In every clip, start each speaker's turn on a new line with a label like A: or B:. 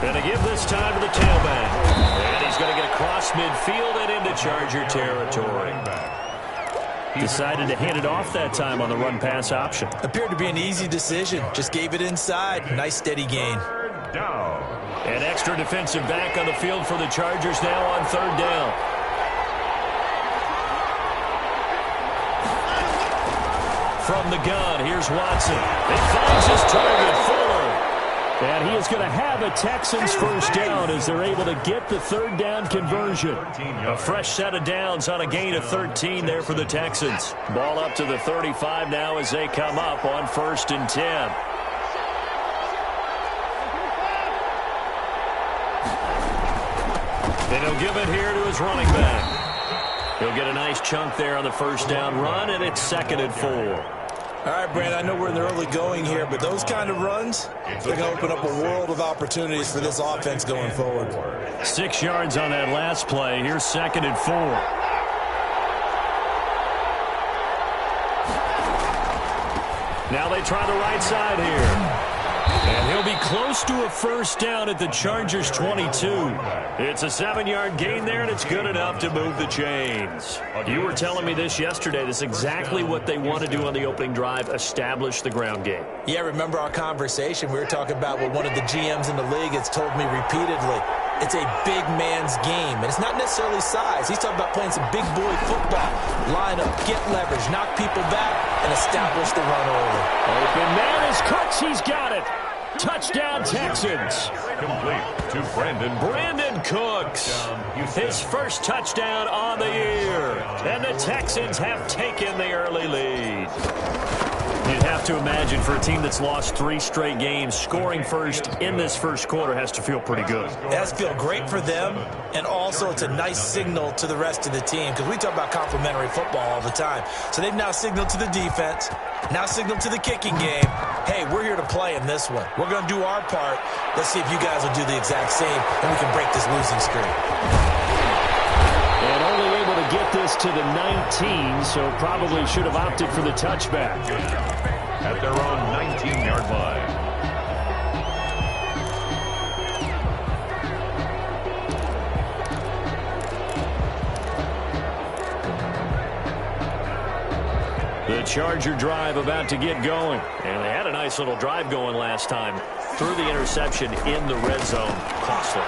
A: And to give this time to the tailback. And he's going to get across midfield and into Charger territory. Decided to hand it off that time on the run-pass option.
B: Appeared to be an easy decision. Just gave it inside. Nice steady gain.
A: An extra defensive back on the field for the Chargers now on third down. From the gun, here's Watson. He finds his target, Fuller. And he is going to have a Texans first down as they're able to get the third down conversion. A fresh set of downs on a gain of 13 there for the Texans. Ball up to the 35 now as they come up on 1st and 10. And he'll give it here to his running back. He'll get a nice chunk there on the first down run, and it's 2nd and 4.
B: All right, Brand, I know we're in the early going here, but those kind of runs, they're going to open up a world of opportunities for this offense going forward.
A: 6 yards on that last play. Here's 2nd and 4. Now they try the right side here. And he'll be close to a first down at the Chargers 22. It's a 7-yard gain there, and it's good enough to move the chains. You were telling me this yesterday. This is exactly what they want to do on the opening drive, establish the ground game.
B: Yeah, remember our conversation? We were talking about what one of the GMs in the league has told me repeatedly. It's a big man's game, and it's not necessarily size. He's talking about playing some big boy football. Line up, get leverage, knock people back, and establish the run early.
A: Open man is Cooks. He's got it. Touchdown, Texans.
C: Complete to
A: Brandon Cooks. His first touchdown on the year. And the Texans have taken the early lead. You'd have to imagine for a team that's lost 3 straight games, scoring first in this first quarter has to feel pretty good.
B: It has to feel great for them, and also it's a nice signal to the rest of the team, because we talk about complementary football all the time. So they've now signaled to the defense, now signaled to the kicking game, hey, we're here to play in this one. We're going to do our part. Let's see if you guys will do the exact same, and we can break this losing streak.
A: And only able to get this to the 19, so probably should have opted for the touchback.
C: At their own 19-yard line.
A: The Charger drive about to get going. And they had a nice little drive going last time. Threw the interception in the red zone. Costly.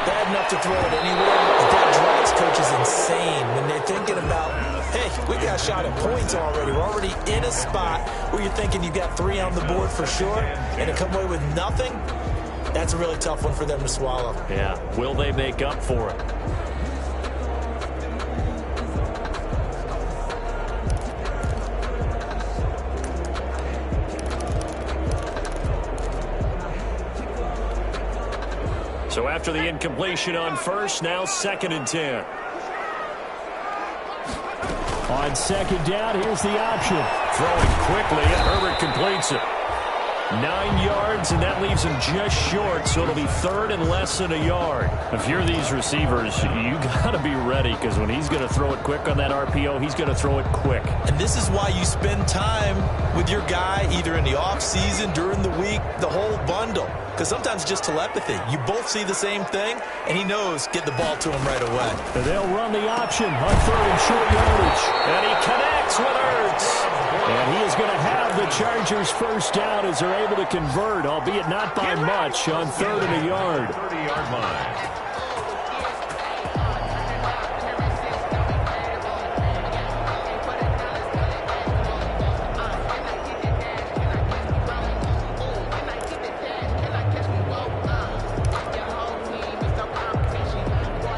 B: Bad enough to throw it anywhere, but that drives coaches insane when they're thinking about, hey, we got a shot at points already. We're already in a spot where you're thinking you got 3 on the board for sure, and to come away with nothing, that's a really tough one for them to swallow.
A: Yeah, will they make up for it? So after the incompletion on first, now 2nd and 10. On 2nd down, here's the option. Throwing quickly, and Herbert completes it. 9 yards, and that leaves him just short, so it'll be 3rd and less than a yard. If you're these receivers, you got to be ready, because when he's going to throw it quick on that RPO, he's going to throw it quick.
B: And this is why you spend time with your guy, either in the offseason, during the week, the whole bundle. Because sometimes it's just telepathy. You both see the same thing, and he knows get the ball to him right away.
A: And they'll run the option on 3rd and short yardage. And he connects with Ertz. And he is going to have the Chargers first down as they're able to convert, albeit not by much, on 3rd and a yard.
C: 30-yard line.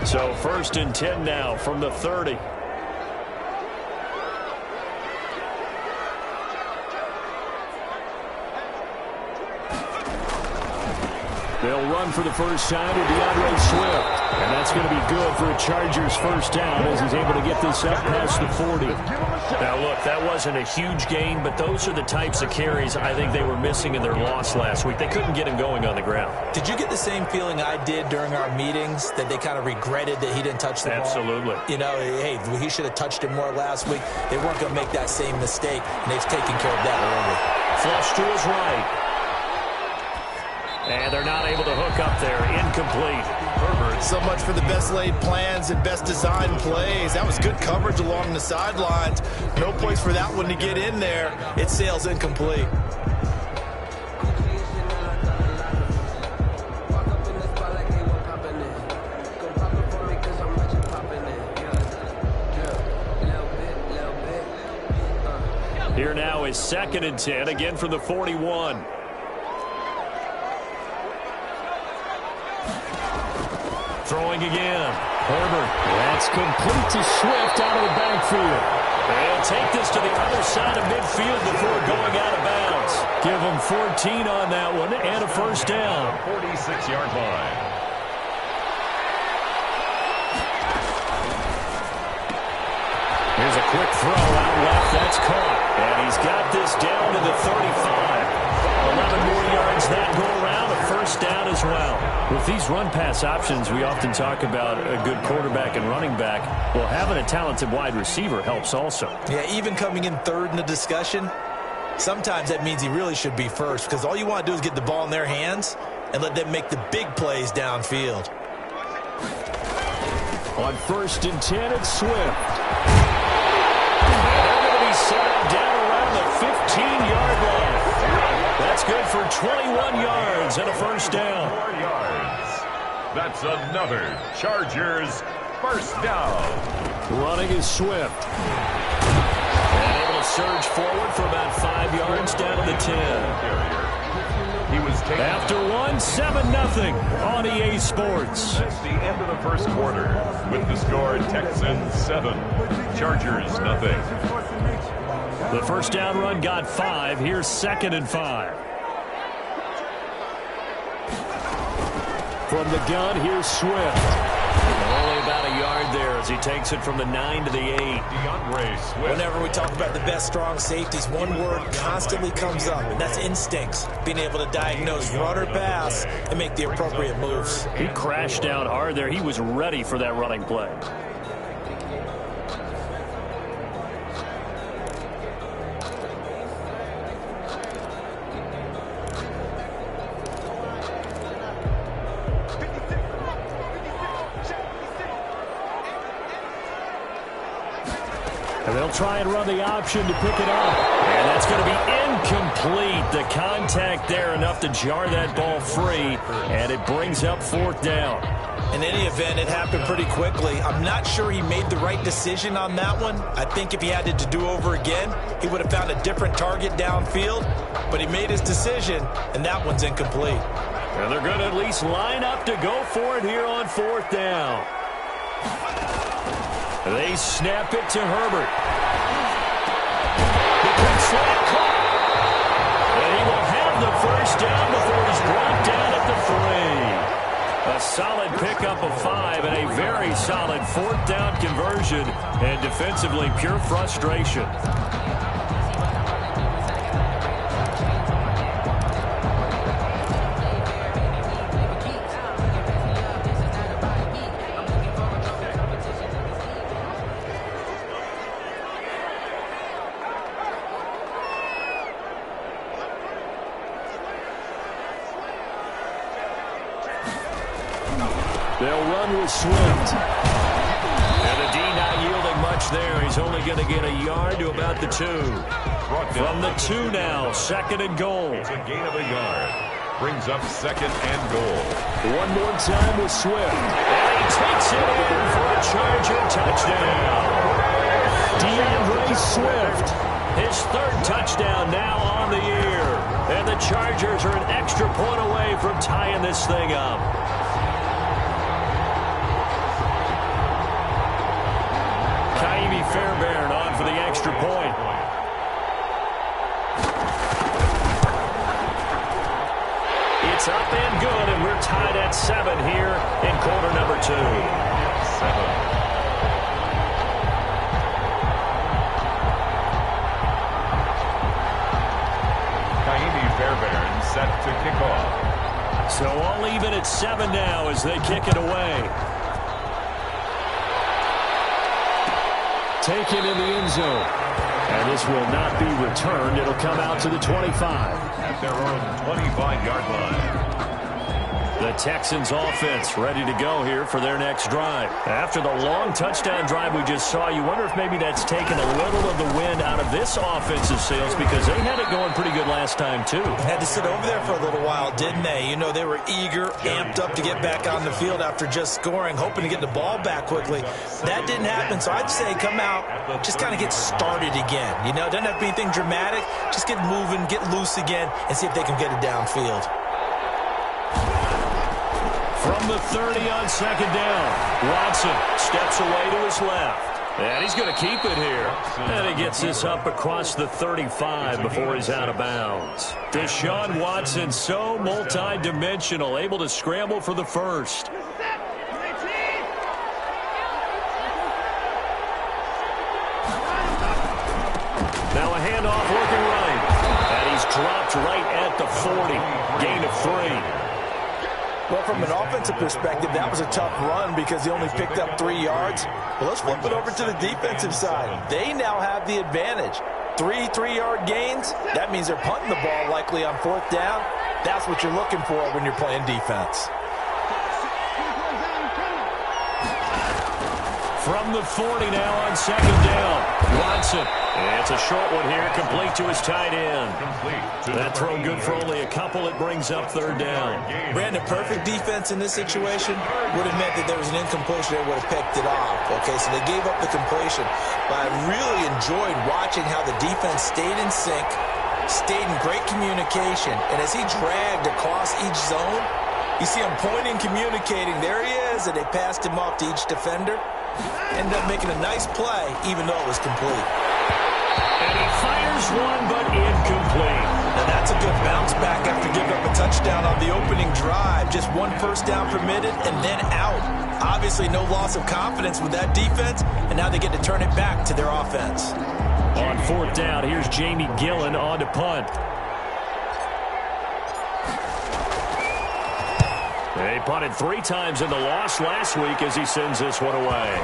A: So 1st and 10 now from the 30. They'll run for the first time with DeAndre Swift. And that's going to be good for a Chargers first down as he's able to get this up past the 40. Now, look, that wasn't a huge gain, but those are the types of carries I think they were missing in their loss last week. They couldn't get him going on the ground.
B: Did you get the same feeling I did during our meetings, that they kind of regretted that he didn't touch the ball?
A: Absolutely.
B: You know, hey, he should have touched it more last week. They weren't going to make that same mistake, and they've taken care of that early.
A: Flush to his right. And they're not able to hook up there. Incomplete.
B: Herbert, so much for the best laid plans and best designed plays. That was good coverage along the sidelines. No place for that one to get in there. It sails incomplete.
A: Here now is 2nd and 10, again from the 41. Throwing again. Herbert. That's complete to Swift out of the backfield. They'll take this to the other side of midfield before going out of bounds. Give them 14 on that one and a first down.
C: 46-yard line.
A: Here's a quick throw out left. That's caught. And he's got this down to the 35. 11 more yards that go around. A first down as well. With these run-pass options, we often talk about a good quarterback and running back. Well, having a talented wide receiver helps also.
B: Yeah, even coming in third in the discussion, sometimes that means he really should be first because all you want to do is get the ball in their hands and let them make the big plays downfield.
A: On 1st and 10, it's Swift. Set up down around the 15-yard line. That's good for 21 yards and a first down.
C: 4 yards. That's another Chargers first down.
A: Running is Swift. And able to surge forward for about 5 yards down to the 10.
C: He was taken
A: after 7-0 on EA Sports.
C: That's the end of the first quarter with the score Texans 7, Chargers 0.
A: The first down run got 5. Here's 2nd and 5. From the gun, here's Swift. Only about a yard there as he takes it from the 9 to the 8.
C: DeAndre Swift.
B: Whenever we talk about the best strong safeties, one word constantly comes up, and that's instincts. Being able to diagnose run or pass and make the appropriate moves.
A: He crashed down hard there. He was ready for that running play. And they'll try and run the option to pick it up. And that's going to be incomplete. The contact there enough to jar that ball free. And it brings up 4th down.
B: In any event, it happened pretty quickly. I'm not sure he made the right decision on that one. I think if he had it to do over again, he would have found a different target downfield. But he made his decision, and that one's incomplete.
A: And they're going to at least line up to go for it here on 4th down. They snap it to Herbert. The quick slant caught. And he will have the first down before he's brought down at the 3. A solid pickup of 5 and a very solid 4th down conversion. And defensively, pure frustration. They'll run with Swift. And the D not yielding much there. He's only going to get a yard to about the 2. From the 2 now, 2nd and goal.
C: It's a gain of a yard. Brings up 2nd and goal.
A: One more time with Swift. And he takes it in for a Charger touchdown. DeAndre Swift, his 3rd touchdown now on the year. And the Chargers are an extra point away from tying this thing up. Fairbairn on for the extra point. It's up and good, and we're tied at 7 here in quarter number 2.
C: 7. Fairbairn set to kick off.
A: So all even at 7 now as they kick it away. Taken in the end zone. And this will not be returned. It'll come out to the 25.
C: At their own 25-yard line.
A: The Texans offense ready to go here for their next drive. After the long touchdown drive we just saw, you wonder if maybe that's taken a little of the wind out of this offensive sails because they had it going pretty good last time too.
B: Had to sit over there for a little while, didn't they? You know, they were eager, amped up to get back on the field after just scoring, hoping to get the ball back quickly. That didn't happen, so I'd say come out, just kind of get started again. You know, doesn't have to be anything dramatic. Just get moving, get loose again, and see if they can get it downfield.
A: From the 30 on second down, Watson steps away to his left. And he's going to keep it here. And he gets this up across the 35 before he's out of bounds. Deshaun Watson, so multi-dimensional, able to scramble for the first. Now a handoff working right. And he's dropped right at the 40. Gain of 3.
B: Well, from an offensive perspective, that was a tough run because he only picked up 3 yards. Well, let's flip it over to the defensive side. They now have the advantage. 3 3-yard gains, that means they're punting the ball likely on 4th down. That's what you're looking for when you're playing defense.
A: From the 40 now on second down, Watson. And it's a short one here, complete to his tight end. That throw good for only a couple. It brings up 3rd down.
B: Brandon, perfect defense in this situation would have meant that there was an incompletion. They would have picked it off. Okay, so they gave up the completion. But I really enjoyed watching how the defense stayed in sync, stayed in great communication. And as he dragged across each zone, you see him pointing, communicating. There he is, and they passed him off to each defender. Ended up making a nice play, even though it was complete.
A: And he fires one, but incomplete.
B: Now that's a good bounce back after giving up a touchdown on the opening drive. Just 1 first down permitted and then out. Obviously no loss of confidence with that defense, and now they get to turn it back to their offense.
A: On 4th down, here's Jamie Gillen on to punt. They punted 3 times in the loss last week as he sends this one away.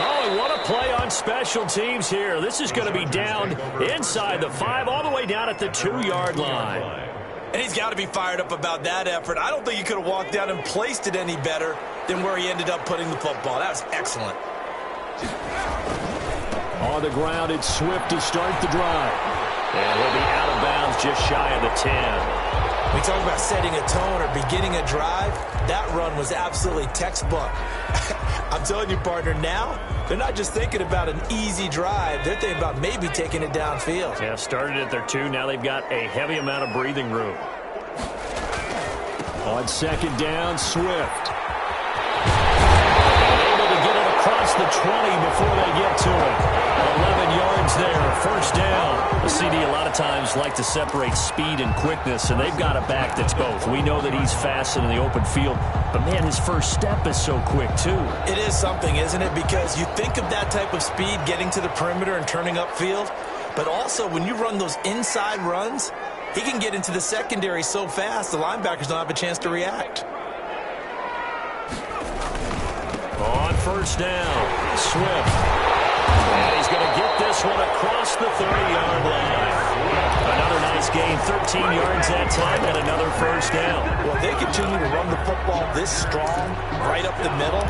A: Oh, what a play on special teams here. This is going to be down inside the 5, all the way down at the 2-yard line.
B: And he's got to be fired up about that effort. I don't think he could have walked down and placed it any better than where he ended up putting the football. That was excellent.
A: On the ground, it's Swift to start the drive. And he'll be out of bounds just shy of the 10.
B: We talk about setting a tone or beginning a drive. That run was absolutely textbook. I'm telling you, partner, now they're not just thinking about an easy drive. They're thinking about maybe taking it downfield.
A: Yeah, started at their 2. Now they've got a heavy amount of breathing room. On second down, Swift. Able to get it across the 20 before they get to it. 11 yards there, first down. The CD a lot of times like to separate speed and quickness, and they've got a back that's both. We know that he's fast in the open field, but, man, his first step is so quick, too.
B: It is something, isn't it? Because you think of that type of speed getting to the perimeter and turning upfield, but also when you run those inside runs, he can get into the secondary so fast the linebackers don't have a chance to react.
A: On first down, Swift. And he's going to get this one across the 30-yard line. Another nice gain, 13 yards that time, and another first down.
B: Well, if they continue to run the football this strong, right up the middle,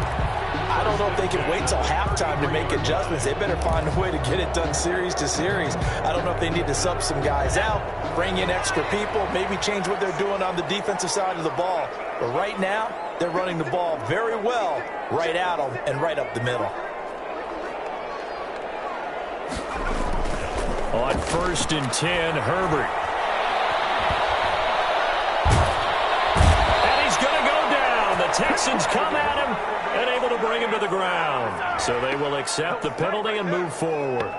B: I don't know if they can wait till halftime to make adjustments. They better find a way to get it done series to series. I don't know if they need to sub some guys out, bring in extra people, maybe change what they're doing on the defensive side of the ball. But right now, they're running the ball very well right at them and right up the middle.
A: On 1st and 10, Herbert. And he's going to go down. The Texans come at him and able to bring him to the ground. So they will accept the penalty and move forward.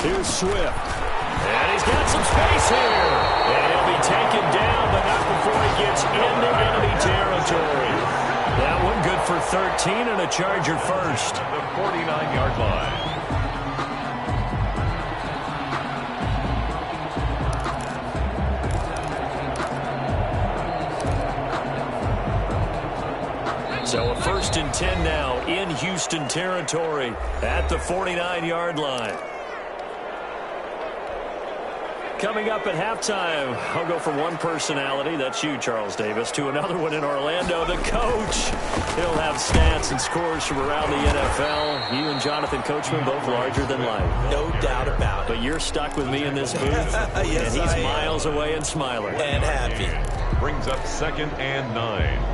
A: Here's Swift. And he's got some space here. And he'll be taken down, but not before he gets into enemy territory. That one good for 13 and a Charger first.
C: The 49-yard line.
A: 1st and 10 now in Houston territory at the 49-yard line. Coming up at halftime, I'll go from one personality, that's you, Charles Davis, to another one in Orlando, the coach. He'll have stats and scores from around the NFL. You and Jonathan Coachman, both larger than life.
B: No doubt about it.
A: But you're stuck with me in this booth,
B: yes,
A: and he's miles away and smiling.
B: And happy.
C: Brings up 2nd and 9.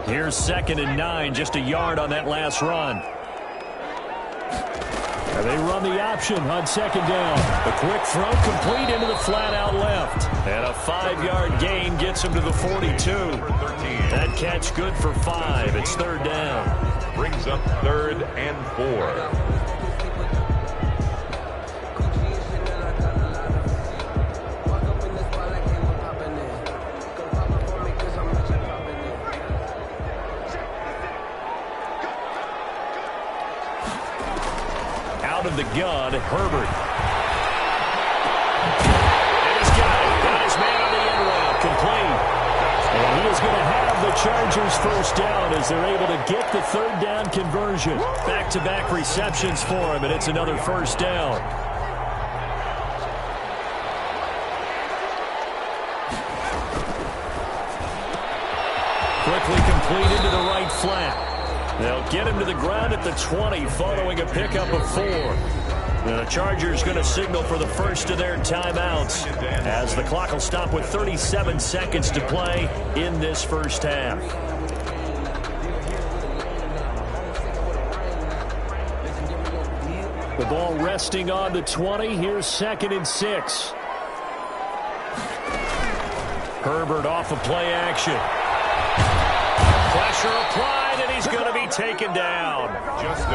A: Here's 2nd and 9, just a yard on that last run. And they run the option on 2nd down. The quick throw complete into the flat out left. And a 5-yard gain gets him to the 42. That catch good for 5. It's 3rd down.
C: Brings up 3rd and 4.
A: Out of the gun, Herbert. And he's got it. Got his man on the end route, complete. And he is going to have the Chargers first down as they're able to get the 3rd down conversion. Back-to-back receptions for him, and it's another first down. Quickly complete into the right flat. They'll get him to the ground at the 20 following a pickup of 4. The Chargers going to signal for the first of their timeouts as the clock will stop with 37 seconds to play in this first half. The ball resting on the 20. Here's 2nd and 6. Herbert off of play action. Pressure applied, and he's going to be taken down.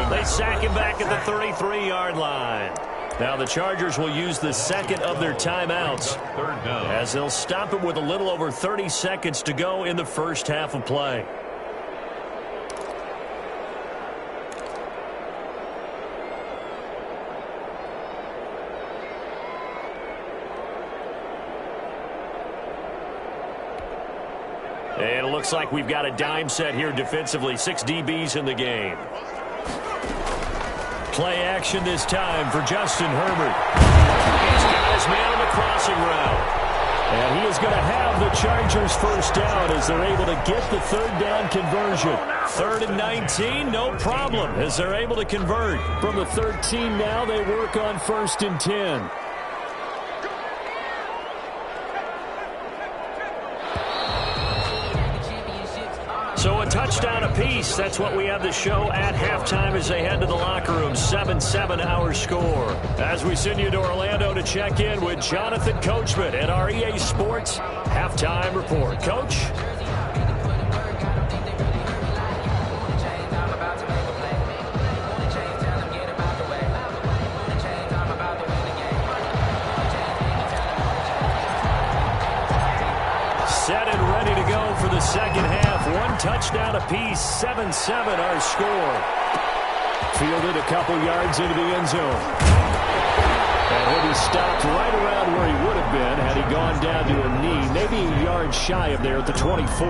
A: They sack him back at the 33-yard line. Now the Chargers will use the 2nd of their timeouts as they'll stop him with a little over 30 seconds to go in the first half of play. And it looks like we've got a dime set here defensively. 6 DBs in the game. Play action this time for Justin Herbert. He's got his man on the crossing route. And he is going to have the Chargers first down as they're able to get the 3rd down conversion. 3rd and 19, no problem as they're able to convert. From the 13 now, they work on 1st and 10. So a touchdown apiece. That's what we have the show at halftime as they head to the locker room. 7-7 our score. As we send you to Orlando to check in with Jonathan Coachman at our EA Sports Halftime Report. Coach? Set and ready to go for the second half. 1 touchdown apiece, 7-7 our score. Fielded a couple yards into the end zone. And he'll be stopped right around where he would have been had he gone down to a knee, maybe a yard shy of there at the 24.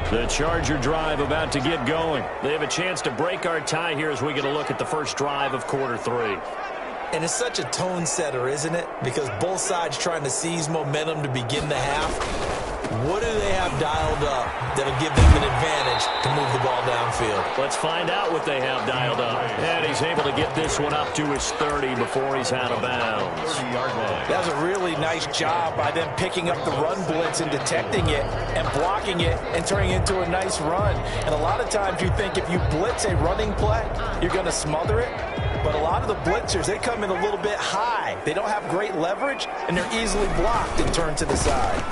A: The Charger drive about to get going. They have a chance to break our tie here as we get a look at the first drive of quarter 3.
B: And it's such a tone setter, isn't it? Because both sides trying to seize momentum to begin the half. What do they have dialed up that'll give them an advantage to move the ball downfield?
A: Let's find out what they have dialed up. And he's able to get this one up to his 30 before he's out of bounds.
B: That was a really nice job by them picking up the run blitz and detecting it and blocking it and turning it into a nice run. And a lot of times you think if you blitz a running play, you're going to smother it. But a lot of the blitzers, they come in a little bit high. They don't have great leverage, and they're easily blocked and turned to the side.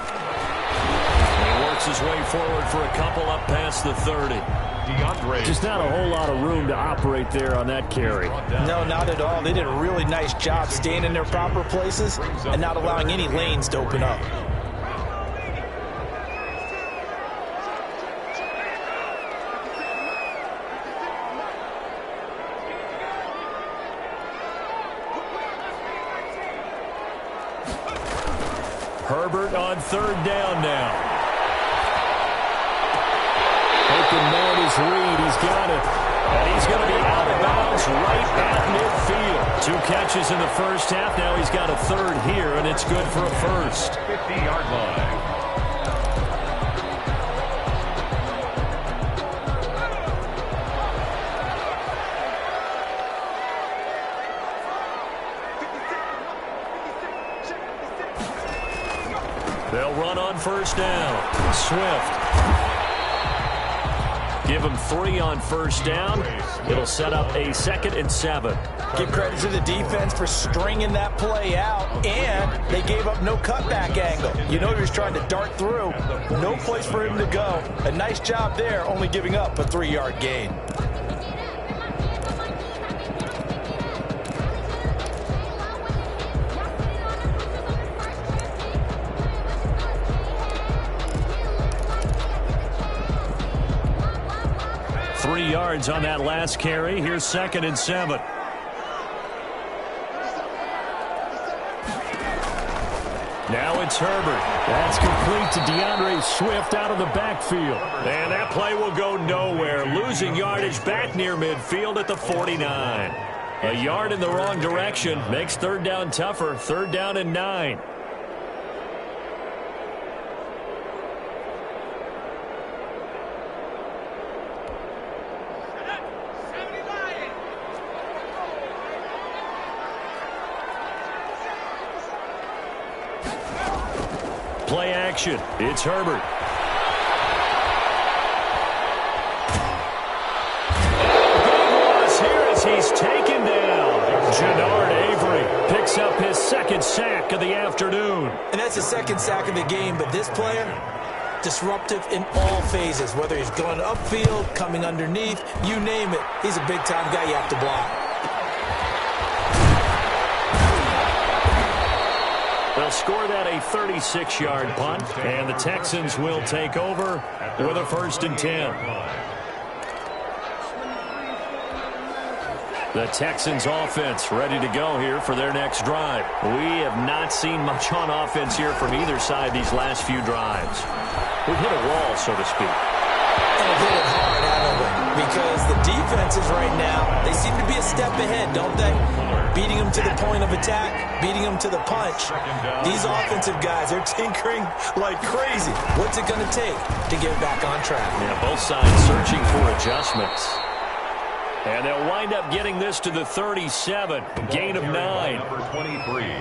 A: He works his way forward for a couple up past the 30. Just not a whole lot of room to operate there on that carry.
B: No, not at all. They did a really nice job staying in their proper places and not allowing any lanes to open up.
A: Herbert on third down now. Open man is Reed. He's got it. And he's going to be out of bounds right at midfield. 2 catches in the first half. Now he's got a third here, and it's good for a first.
C: 50-yard line.
A: They'll run on first down. Swift. Give him 3 on first down. It'll set up a 2nd and 7.
B: Give credit to the defense for stringing that play out, and they gave up no cutback angle. You know he was trying to dart through. No place for him to go. A nice job there, only giving up a 3-yard gain.
A: Yards on that last carry. Here's 2nd and 7. Now it's Herbert. That's complete to DeAndre Swift out of the backfield. And that play will go nowhere. Losing yardage back near midfield at the 49. A yard in the wrong direction makes third down tougher. 3rd down and 9. Play action. It's Herbert. Big loss here as he's taken down. Jannard Avery picks up his 2nd sack of the afternoon.
B: And that's the 2nd sack of the game, but this player, disruptive in all phases, whether he's going upfield, coming underneath, you name it. He's a big-time guy you have to block.
A: They'll score that a 36-yard punt, and the Texans will take over with a 1st and 10. The Texans offense ready to go here for their next drive. We have not seen much on offense here from either side these last few drives. We've hit a wall, so to speak.
B: And hit it hard, haven't we? Because the defenses right now, they seem to be a step ahead, don't they? Beating them to the point of attack, beating them to the punch. These offensive guys, they're tinkering like crazy. What's it going to take to get back on track?
A: Yeah, both sides searching for adjustments. And they'll wind up getting this to the 37, gain of 9.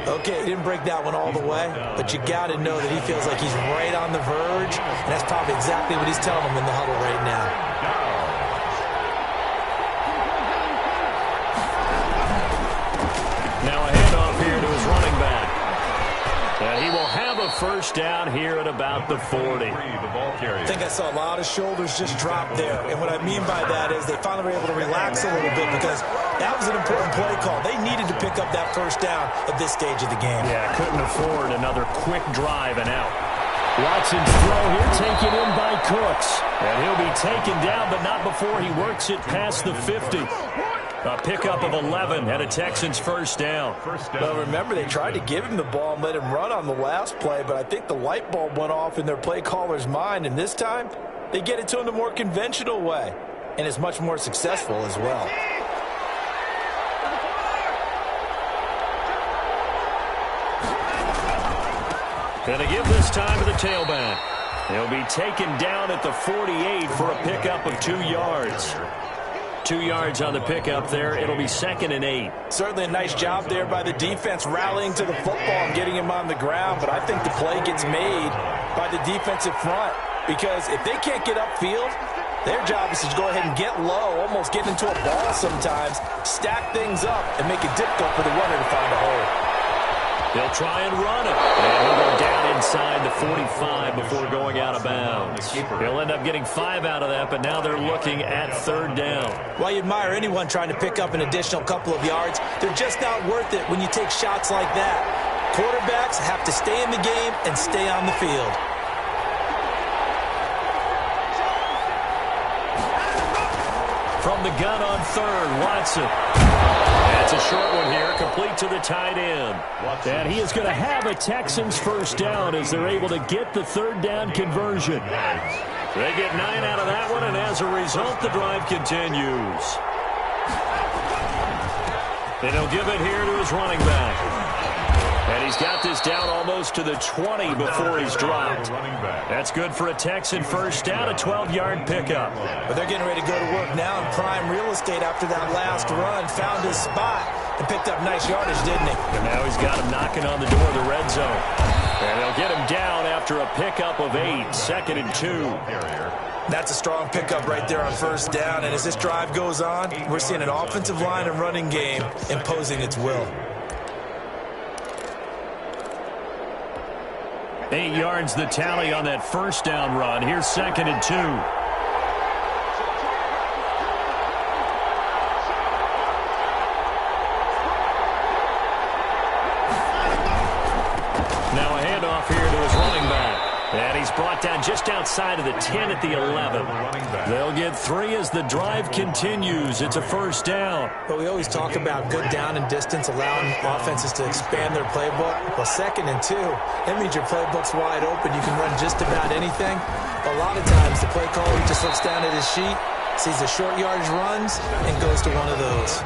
B: Okay, he didn't break that one all the way, but you got to know that he feels like he's right on the verge, and that's probably exactly what he's telling them in the huddle right now.
A: Now a handoff here to his running back. And he will have a 1st down here at about the 40.
B: I think I saw a lot of shoulders just drop there. And what I mean by that is they finally were able to relax a little bit because that was an important play call. They needed to pick up that 1st down at this stage of the game.
A: Yeah, couldn't afford another quick drive and out. Watson's throw here taken in by Cooks. And he'll be taken down, but not before he works it past the 50. A pickup of 11 and a Texans 1st down.
B: Well, remember, they tried to give him the ball and let him run on the last play, but I think the light bulb went off in their play caller's mind, and this time they get it to him the more conventional way, and it's much more successful as well.
A: Gonna give this time to the tailback. He'll be taken down at the 48 for a pickup of 2 yards. 2 yards on the pickup there. It'll be 2nd and 8.
B: Certainly a nice job there by the defense rallying to the football and getting him on the ground, but I think the play gets made by the defensive front because if they can't get upfield, their job is to go ahead and get low, almost get into a ball sometimes, stack things up, and make it difficult for the runner to find a hole.
A: They'll try and run it. And he'll go down inside the 45 before going out of bounds. He'll end up getting 5 out of that, but now they're looking at 3rd down.
B: Well, you admire anyone trying to pick up an additional couple of yards. They're just not worth it when you take shots like that. Quarterbacks have to stay in the game and stay on the field. From the gun on 3rd, Watson. That's
A: a short one here, complete to the tight end. And he is going to have a Texans first down as they're able to get the third down conversion. They get 9 out of that one, and as a result, the drive continues. And he'll give it here to his running back. And he's got this down almost to the 20 before he's dropped. That's good for a Texan first down, a 12-yard pickup.
B: But they're getting ready to go to work now in prime real estate after that last run. Found his spot and picked up nice yardage, didn't he?
A: And now he's got him knocking on the door of the red zone. And they'll get him down after a pickup of 8, 2nd and 2.
B: That's a strong pickup right there on first down. And as this drive goes on, we're seeing an offensive line and running game imposing its will.
A: 8 yards the tally on that first down run. Here's 2nd and 2. Now a handoff here to his running back. And he's brought down just outside of the 10 at the 11. They'll get 3 as the drive continues. It's a first down.
B: But we always talk about good down and distance, allowing offenses to expand their playbook. Well, 2nd and 2, that means your playbook's wide open. You can run just about anything. A lot of times the play caller just looks down at his sheet, sees the short yardage runs, and goes to one of those.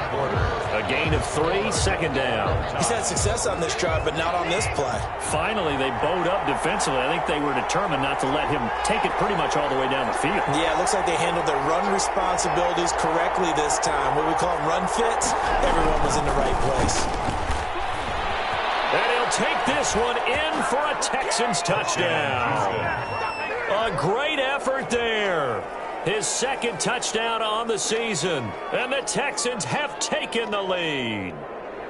A: A gain of 3, 2nd down.
B: He's had success on this drive, but not on this play.
A: Finally, they bowed up defensively. I think they were determined not to let him take it pretty much all the way down the field.
B: Yeah, it looks like they handled their run responsibilities correctly this time. What we call run fits, everyone was in the right place.
A: And he'll take this one in for a Texans touchdown. A great effort there. His 2nd touchdown on the season. And the Texans have taken the lead.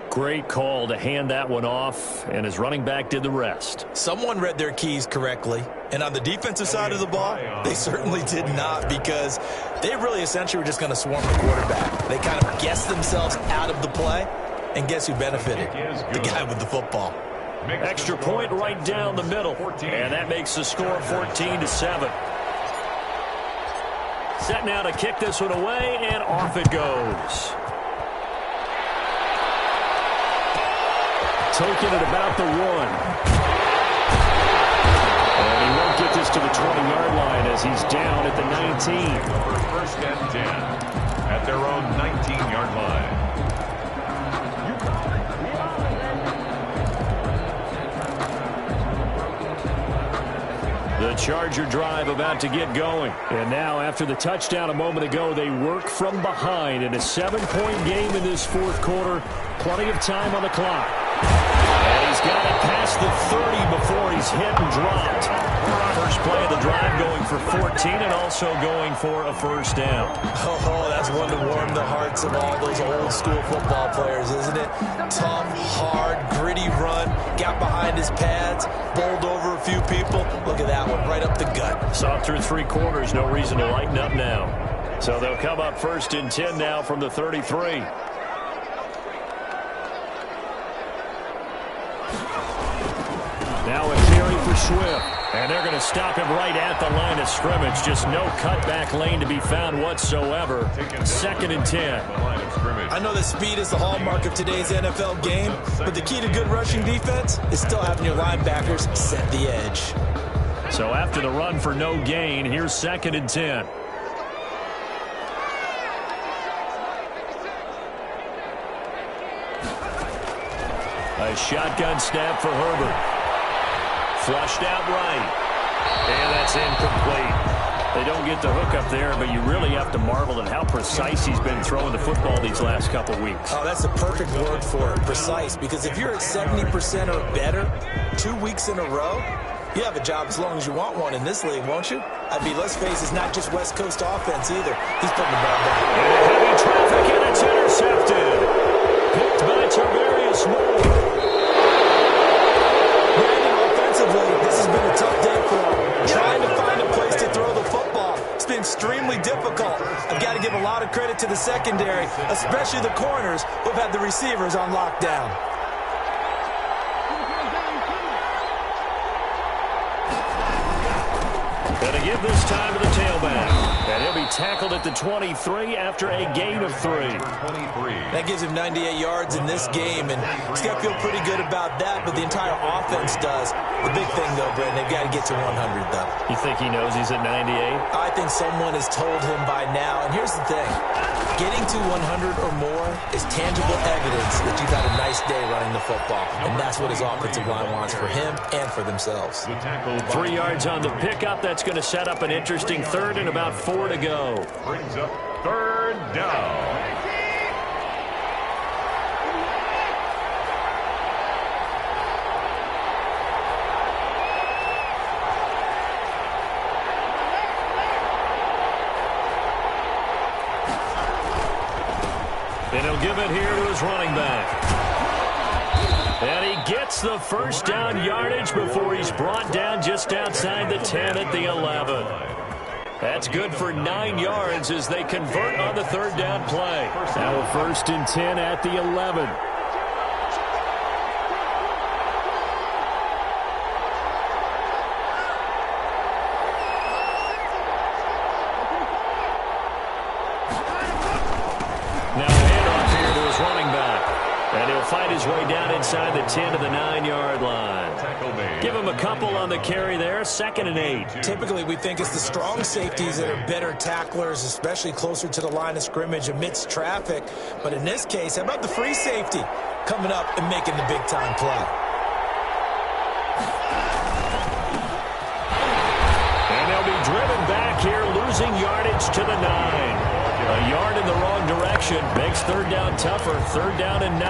A: Great call to hand that one off, and his running back did the rest.
B: Someone read their keys correctly, and on the defensive side of the ball, they certainly did not, because they really essentially were just going to swarm the quarterback. They kind of guessed themselves out of the play, and guess who benefited? The guy with the football.
A: Extra point right down the middle, and that makes the score 14-7. Set now to kick this one away, and off it goes. Taking it about the 1. And he won't get this to the 20-yard line as he's down at the 19.
C: For first and 10 at their own 19-yard line.
A: The Charger drive about to get going. And now, after the touchdown a moment ago, they work from behind in a 7-point game in this 4th quarter. Plenty of time on the clock. And he's got it past the 30 before he's hit and dropped. First play of the drive going for 14 and also going for a first down.
B: Oh, that's one to warm the hearts of all those old school football players, isn't it? Tough, hard, gritty run, got behind his pads, bowled over a few people. Look at that one, right up the gut.
A: Saw through 3 quarters, no reason to lighten up now. So they'll come up 1st and 10 now from the 33. Now a carry for Swift. And they're going to stop him right at the line of scrimmage. Just no cutback lane to be found whatsoever. 2nd and 10.
B: I know that speed is the hallmark of today's NFL game, but the key to good rushing defense is still having your linebackers set the edge.
A: So after the run for no gain, here's 2nd and 10. A shotgun snap for Herbert. Flushed out right. And that's incomplete. They don't get the hook up there, but you really have to marvel at how precise he's been throwing the football these last couple weeks.
B: Oh, that's the perfect word for it, precise, because if you're at 70% or better 2 weeks in a row, you have a job as long as you want one in this league, won't you? I mean, let's face it, it's not just West Coast offense either. He's putting the ball down.
A: And heavy traffic, and it's intercepted. Picked by Tavarius Moore.
B: This has been a tough day for him. Trying to find a place to throw the football. It's been extremely difficult. I've got to give a lot of credit to the secondary, especially the corners who've had the receivers on lockdown. Going
A: to give this time to the tailback. And he'll be tackled at the 23 after a gain of 3.
B: That gives him 98 yards in this game, and he's got to feel pretty good about that, but the entire offense does. The big thing, though, Brent, they've got to get to 100, though.
A: You think he knows he's at 98?
B: I think someone has told him by now, and here's the thing. Getting to 100 or more is tangible evidence that you've had a nice day running the football, and that's what his offensive line wants for him and for themselves.
A: 3 yards on the pickup. That's going to set up an interesting third and about 4 to go.
C: Brings up third down.
A: And he'll give it here to his running back. And he gets the first down yardage before he's brought down just outside the 10 at the 11. That's good for 9 yards as they convert on the third down play. Now a 1st and 10 at the 11. Fight his way down inside the 10 to the 9-yard line. Give him a couple on the carry there. 2nd and 8.
B: Typically, we think it's the strong safeties that are better tacklers, especially closer to the line of scrimmage amidst traffic. But in this case, how about the free safety coming up and making the big-time play?
A: And they'll be driven back here, losing yardage to the 9. A yard in the wrong direction makes third down tougher. 3rd down and 9.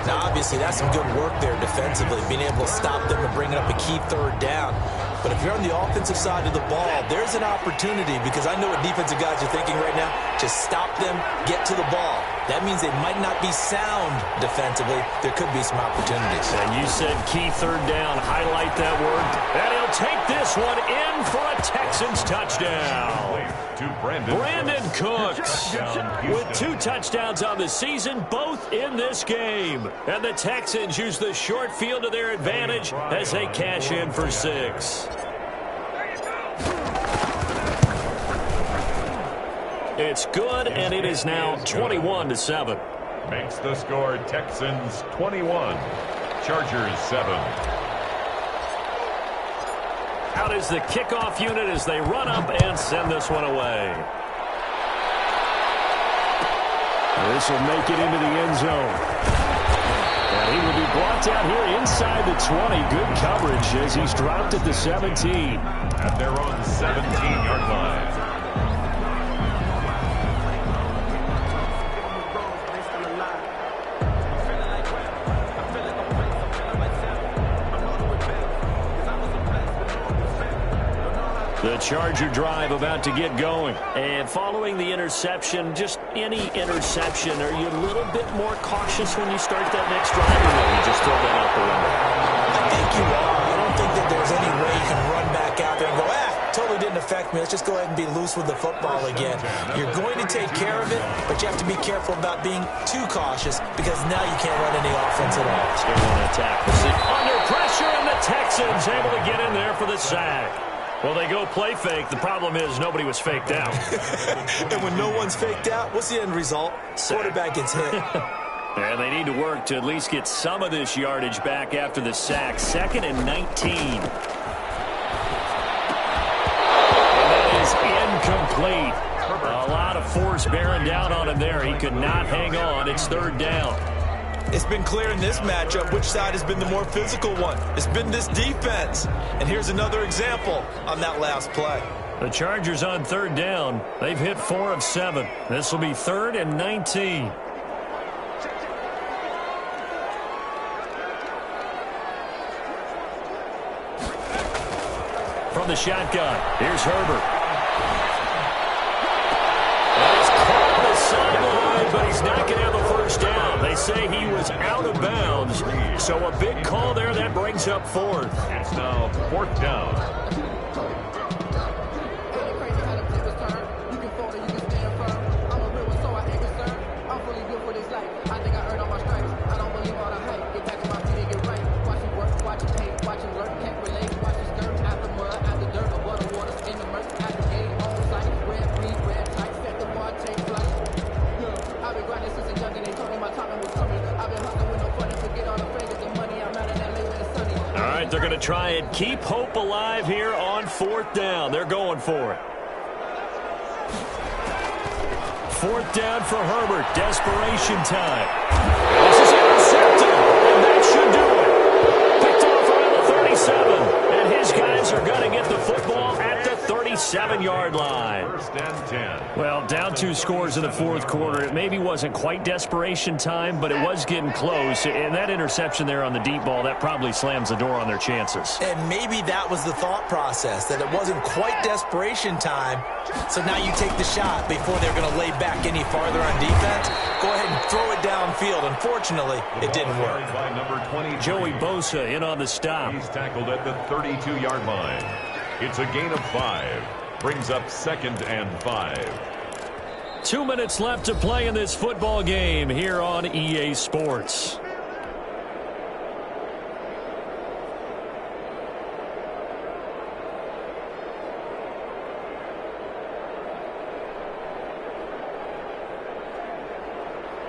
B: Now, obviously, that's some good work there defensively, being able to stop them and bring up a key 3rd down. But if you're on the offensive side of the ball, there's an opportunity, because I know what defensive guys are thinking right now. Just stop them, get to the ball. That means they might not be sound defensively. There could be some opportunities.
A: And you said key 3rd down. Highlight that word. And he'll take this one in for a Texans touchdown. Brandon Cooks with 2 touchdowns on the season, both in this game. And the Texans use the short field to their advantage as they cash in for 6. It's good, and it is now 21-7.
C: Makes the score Texans 21, Chargers 7.
A: Out is the kickoff unit as they run up and send this one away. This will make it into the end zone. And he will be brought down here inside the 20. Good coverage as he's dropped at the 17.
C: At their own 17-yard line.
A: The Charger drive about to get going. And following the interception, just any interception, are you a little bit more cautious when you start that next drive, or no, you just throw that out the window?
B: I think you are. I don't think that there's any way you can run back out there and go, totally didn't affect me. Let's just go ahead and be loose with the football again. You're going to take care of it, but you have to be careful about being too cautious, because now you can't run any offense at all.
A: Still want to attack. Under pressure, and the Texans able to get in there for the sack. Well, they go play fake. The problem is nobody was faked out.
B: And when no one's faked out, what's the end result? Quarterback gets hit.
A: And they need to work to at least get some of this yardage back after the sack. 2nd and 19. And that is incomplete. A lot of force bearing down on him there. He could not hang on. It's 3rd down.
B: It's been clear in this matchup which side has been the more physical one. It's been this defense. And here's another example on that last play.
A: The Chargers on 3rd down. They've hit 4 of 7. This will be 3rd and 19. From the shotgun, here's Herbert. And he's caught on the sideline, but he's not going to have a first down. They say he was out of bounds. So a big call there that brings up 4th.
C: It's now 4th down.
A: try and keep hope alive here on 4th down. They're going for it. 4th down for Herbert. Desperation time. This is intercepted, and that should do it. Picked off around the 37, and his guys are going to get the football at the 37-yard line.
C: 1st and 10.
A: Well, down 2 scores in the 4th quarter. It maybe wasn't quite desperation time, but it was getting close. And that interception there on the deep ball, that probably slams the door on their chances.
B: And maybe that was the thought process, that it wasn't quite desperation time. So now you take the shot before they're going to lay back any farther on defense. Go ahead and throw it downfield. Unfortunately, it didn't work.
C: By number 20,
A: Joey Bosa in on the stop.
C: He's tackled at the 32-yard line. It's a gain of 5. Brings up 2nd and 5.
A: 2 minutes left to play in this football game here on EA Sports.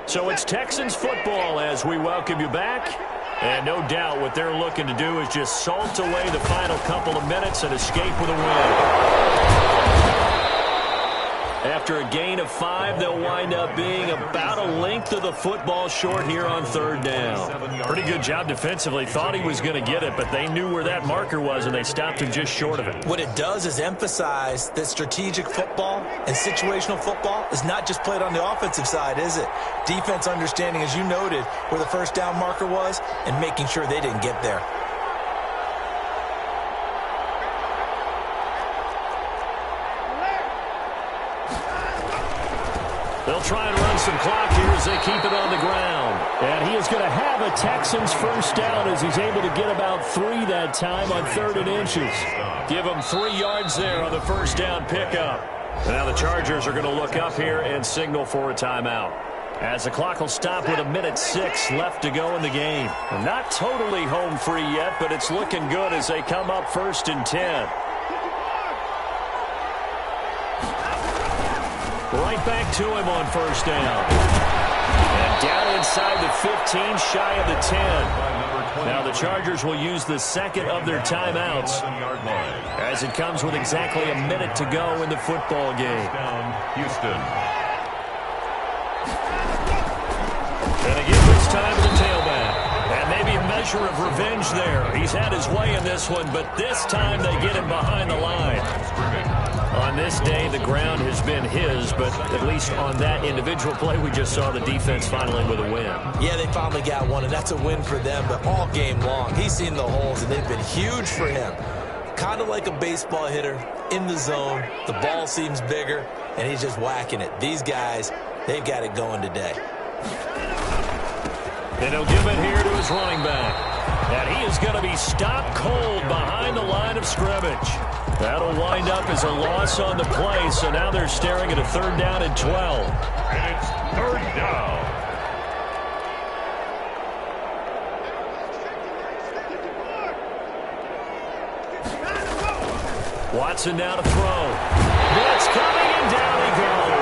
A: So it's Texans football as we welcome you back. And no doubt what they're looking to do is just salt away the final couple of minutes and escape with a win. After a gain of 5, they'll wind up being about a length of the football short here on 3rd down. Pretty good job defensively. Thought he was going to get it, but they knew where that marker was, and they stopped him just short of it.
B: What it does is emphasize that strategic football and situational football is not just played on the offensive side, is it? Defense understanding, as you noted, where the 1st down marker was and making sure they didn't get there.
A: They'll try and run some clock here as they keep it on the ground. And he is going to have a Texans 1st down as he's able to get about 3 that time on 3rd and inches. Give him 3 yards there on the 1st down pickup. And now the Chargers are going to look up here and signal for a timeout. As the clock will stop with 1:06 left to go in the game. Not totally home free yet, but it's looking good as they come up 1st and 10. Right back to him on 1st down. And down inside the 15, shy of the 10. Now the Chargers will use the 2nd of their timeouts as it comes with exactly a minute to go in the football game.
C: Houston.
A: And again this time to the tailback. And maybe a measure of revenge there. He's had his way in this one, but this time they get him behind the line. On this day, the ground has been his, but at least on that individual play, we just saw the defense finally with a win.
B: Yeah, they finally got one, and that's a win for them, but all game long, he's seen the holes, and they've been huge for him. Kind of like a baseball hitter in the zone. The ball seems bigger, and he's just whacking it. These guys, they've got it going today.
A: And he'll give it here to his running back. And he is going to be stopped cold behind the line of scrimmage. That'll wind up as a loss on the play, so now they're staring at a 3rd down and 12.
C: And it's 3rd down.
A: Watson now to throw. Blitz coming, and down he goes.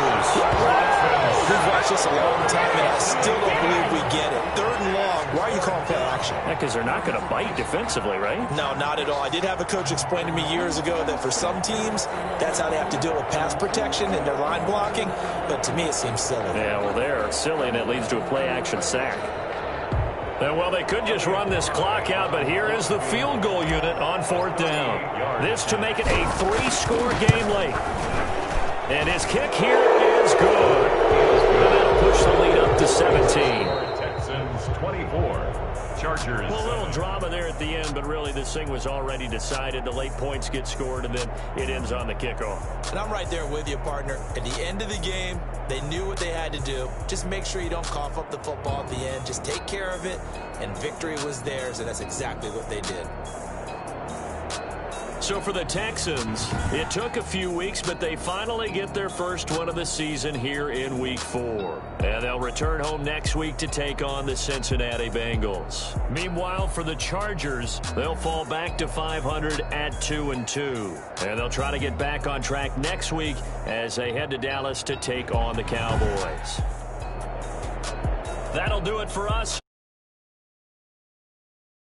B: We've watched this a long time, and I still don't believe we get it. 3rd and long. Why are you calling play action?
A: Yeah, because they're not going to bite defensively, right?
B: No, not at all. I did have a coach explain to me years ago that for some teams, that's how they have to deal with pass protection and their line blocking. But to me, it seems silly.
A: Yeah, well, they're silly, and it leads to a play-action sack. And, well, they could just run this clock out, but here is the field goal unit on 4th down. This to make it a 3-score game late. And his kick here is good. And that'll push the lead up to 17.
C: Texans 24. Chargers.
A: Well, a little drama there at the end, but really this thing was already decided. The late points get scored, and then it ends on the kickoff.
B: And I'm right there with you, partner. At the end of the game, they knew what they had to do. Just make sure you don't cough up the football at the end. Just take care of it, and victory was theirs, and that's exactly what they did.
A: So for the Texans, it took a few weeks, but they finally get their first one of the season here in Week 4. And they'll return home next week to take on the Cincinnati Bengals. Meanwhile, for the Chargers, they'll fall back to 500 at 2-2. And they'll try to get back on track next week as they head to Dallas to take on the Cowboys. That'll do it for us